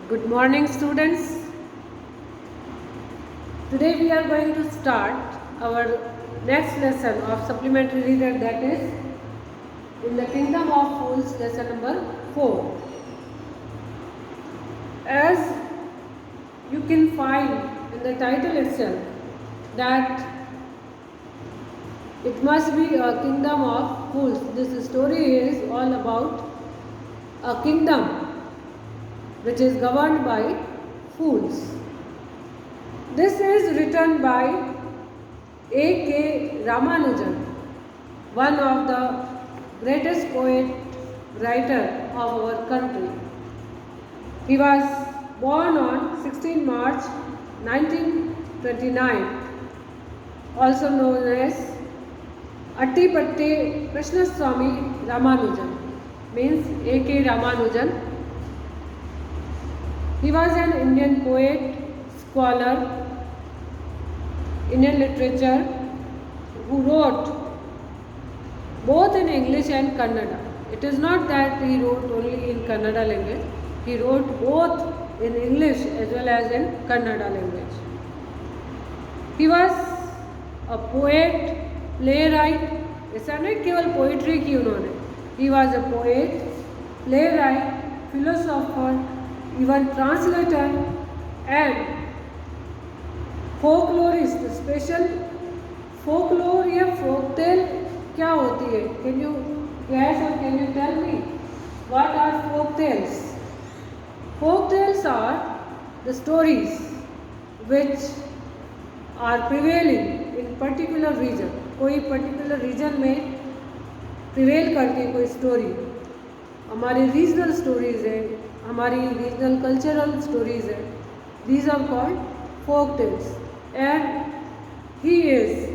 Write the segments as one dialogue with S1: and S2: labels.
S1: Good morning, students. Today we are going to start our next lesson of supplementary reader, that is in the Kingdom of Fools, lesson number 4. As you can find in the title itself that it must be a kingdom of fools. This story is all about a kingdom which is governed by fools. This is written by A.K. Ramanujan, one of the greatest poet writer of our country. He was born on 16 March 1929, also known as Attipatti Krishnaswamy Ramanujan, means A.K. Ramanujan. He was an Indian poet, scholar, Indian literature, who wrote both in English and Kannada. It is not that he wrote only in Kannada language, he wrote both in English as well as in Kannada language. He was a poet, playwright. ऐसा नहीं केवल poetry की उन्होंने, he was a poet, playwright, philosopher, even translator and folklorist. Special folklore या folktale क्या होती है? Can you guess or can you tell me what are folktales? Folktales are the stories which are prevailing in particular region. कोई particular region में prevail करके कोई story, हमारी regional stories है, हमारी regional cultural stories है, these are called folk tales. And he is,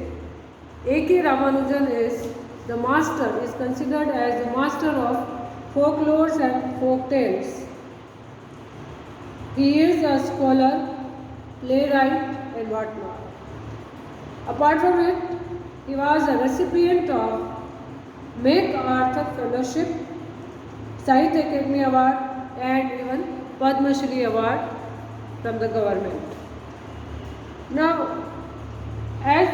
S1: A.K. Ramanujan is the master, is considered as the master of folklores and folk tales. He is a scholar, playwright and whatnot. Apart from it, he was a recipient of MacArthur Fellowship, Sahitya Academy Award and even Padma Shri Award from the government. Now, as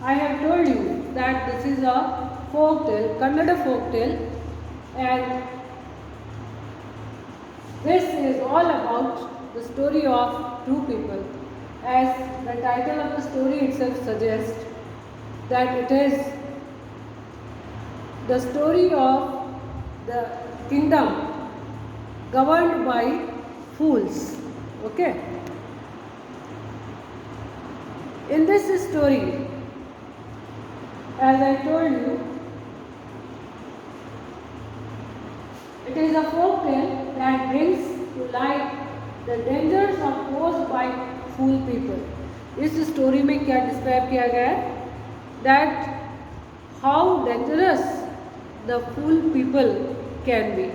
S1: I have told you that this is a folk tale, Kannada folk tale, and this is all about the story of two people. As the title of the story itself suggests, that it is the story of the kingdom governed by fools. Okay. In this story, as I told you, it is a folk tale that brings to light the dangers posed by fool people. इस story में क्या describe किया गया है? That how dangerous the fool people can be.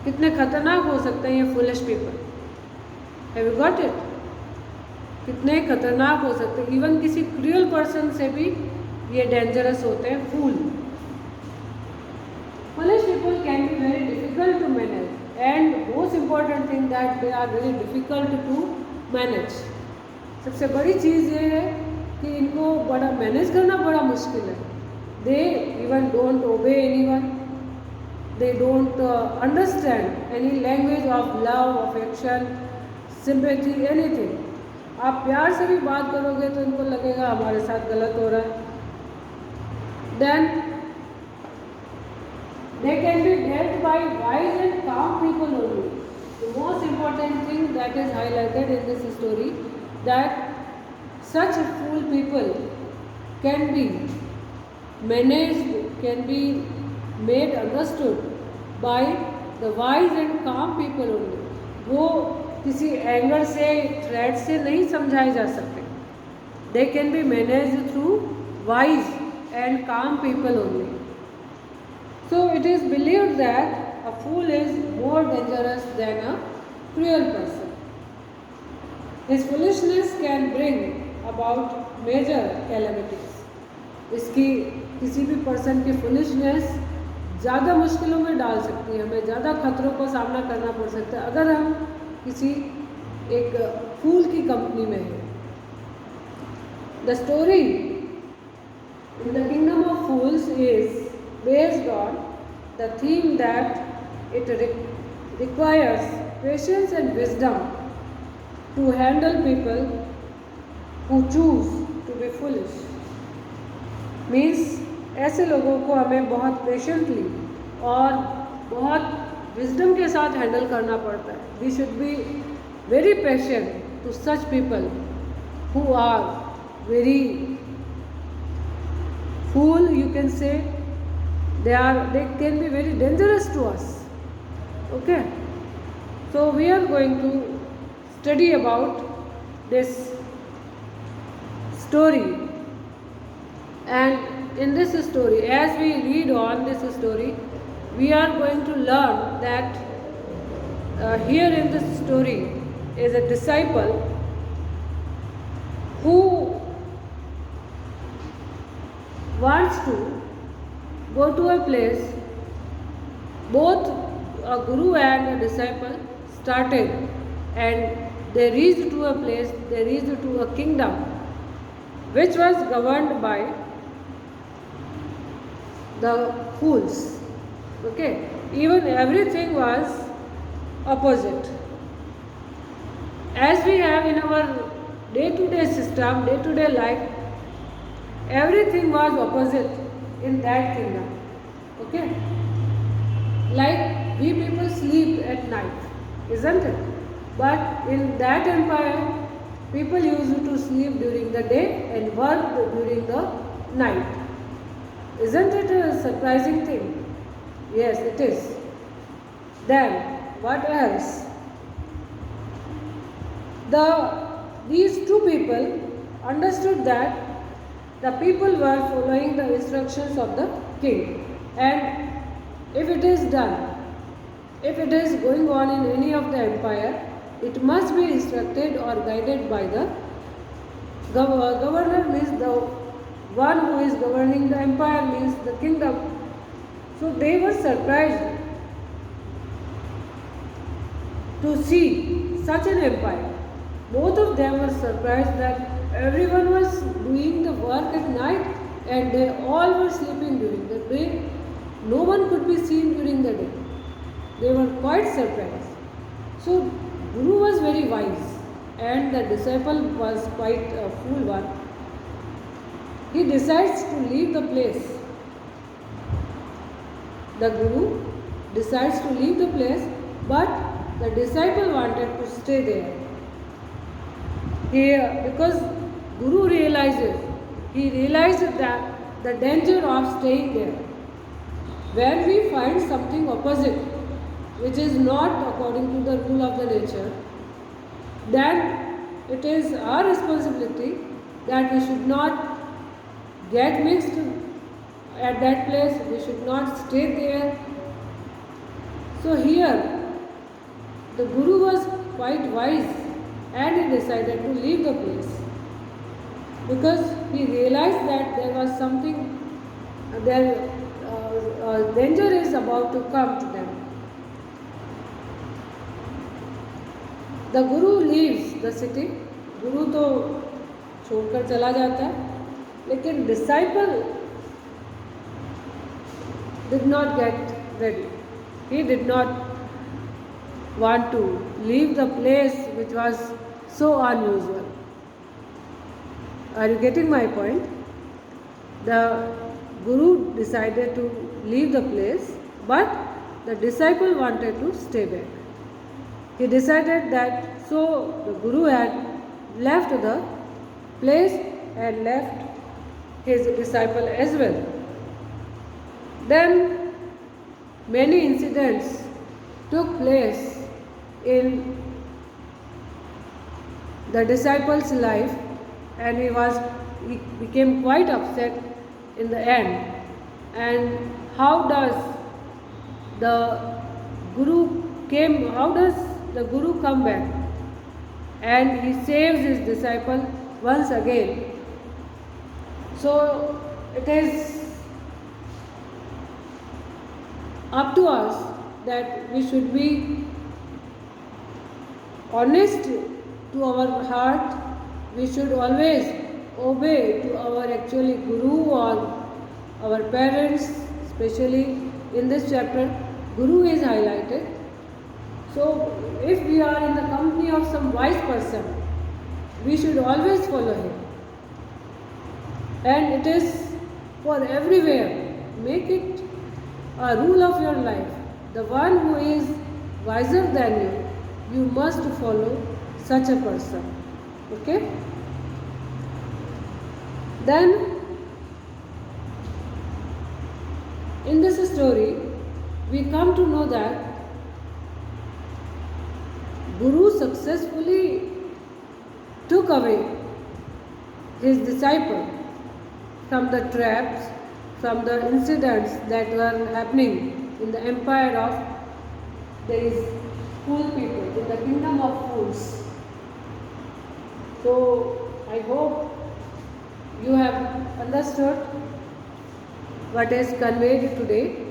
S1: कितने खतरनाक हो सकते हैं ये foolish people. Have you got it? कितने खतरनाक हो सकते हैं, इवन किसी क्रूअल पर्सन से भी ये डेंजरस होते हैं फूल. Foolish people can be very difficult to manage, and most important thing that they are very difficult to manage. सबसे बड़ी चीज़ ये है कि इनको बड़ा मैनेज करना बड़ा मुश्किल है. They even don't obey anyone. They don't understand any language of love, affection, sympathy, anything. आप प्यार से भी बात करोगे तो इनको लगेगा हमारे साथ गलत हो रहा है. Then they can be dealt by wise and calm people only. The most important thing that is highlighted in this story, that such fool people can be managed, can be made understood by the wise and calm people only. वो किसी anger से, threat से नहीं समझाए जा सकते. They can be managed through wise and calm people only. So it is believed that a fool is more dangerous than a cruel person. His foolishness can bring about major calamities. इसकी किसी भी person की foolishness ज़्यादा मुश्किलों में डाल सकती है, हमें ज़्यादा खतरों का सामना करना पड़ सकता है अगर हम किसी एक फूल की कंपनी में है. The story in the kingdom of fools is based on the theme that it requires patience and wisdom to handle people who choose to be foolish. Means ऐसे लोगों को हमें बहुत पेशेंटली और बहुत विजडम के साथ हैंडल करना पड़ता है. We should be very patient to such people who are very fool, you can say. They can be very dangerous to us. Okay, so we are going to study about this story, and in this story, as we read on this story, we are going to learn that here in this story is a disciple who wants to go to a place. Both a guru and a disciple started, and they reached to a place, they reached to a kingdom which was governed by the fools. Okay, even everything was opposite. As we have in our day-to-day system, day-to-day life, everything was opposite in that kingdom. Okay, like we people sleep at night, isn't it? But in that empire, people used to sleep during the day and work during the night. Isn't it a surprising thing? Yes, it is. Then what else? These two people understood that the people were following the instructions of the king, and if it is done, if it is going on in any of the empire, it must be instructed or guided by the governor, means the one who is governing the empire, means the kingdom. So they were surprised to see such an empire. Both of them were surprised that everyone was doing the work at night and they all were sleeping during the day. No one could be seen during the day. They were quite surprised. So Guru was very wise and the disciple was quite a fool one. He decides to leave the place. The Guru decides to leave the place, but the disciple wanted to stay there. Because Guru realized that the danger of staying there. When we find something opposite, which is not according to the rule of the nature, then it is our responsibility that we should not get mixed at that place, we should not stay there. So here, the Guru was quite wise and he decided to leave the place because he realized that there was something, danger is about to come to them. The Guru leaves the city. Guru तो छोड़कर चला जाता है, लेकिन disciple did not get ready. He did not want to leave the place which was so unusual. Are you getting my point? The Guru decided to leave the place, but the disciple wanted to stay back. He decided that, so the Guru had left the place and left his disciple as well. Then many incidents took place in the disciple's life, and he became quite upset in the end. And how does the Guru come back and he saves his disciple once again? So it is up to us that we should be honest to our heart, we should always obey to our actually guru or our parents. Especially in this chapter, guru is highlighted. So if we are in the company of some wise person, we should always follow him. And it is for everywhere. Make it a rule of your life. The one who is wiser than you, you must follow such a person. Okay? Then, in this story, we come to know that Guru successfully took away his disciple from the traps, from the incidents that were happening in the empire of these fool people, in the kingdom of fools. So I hope you have understood what is conveyed today.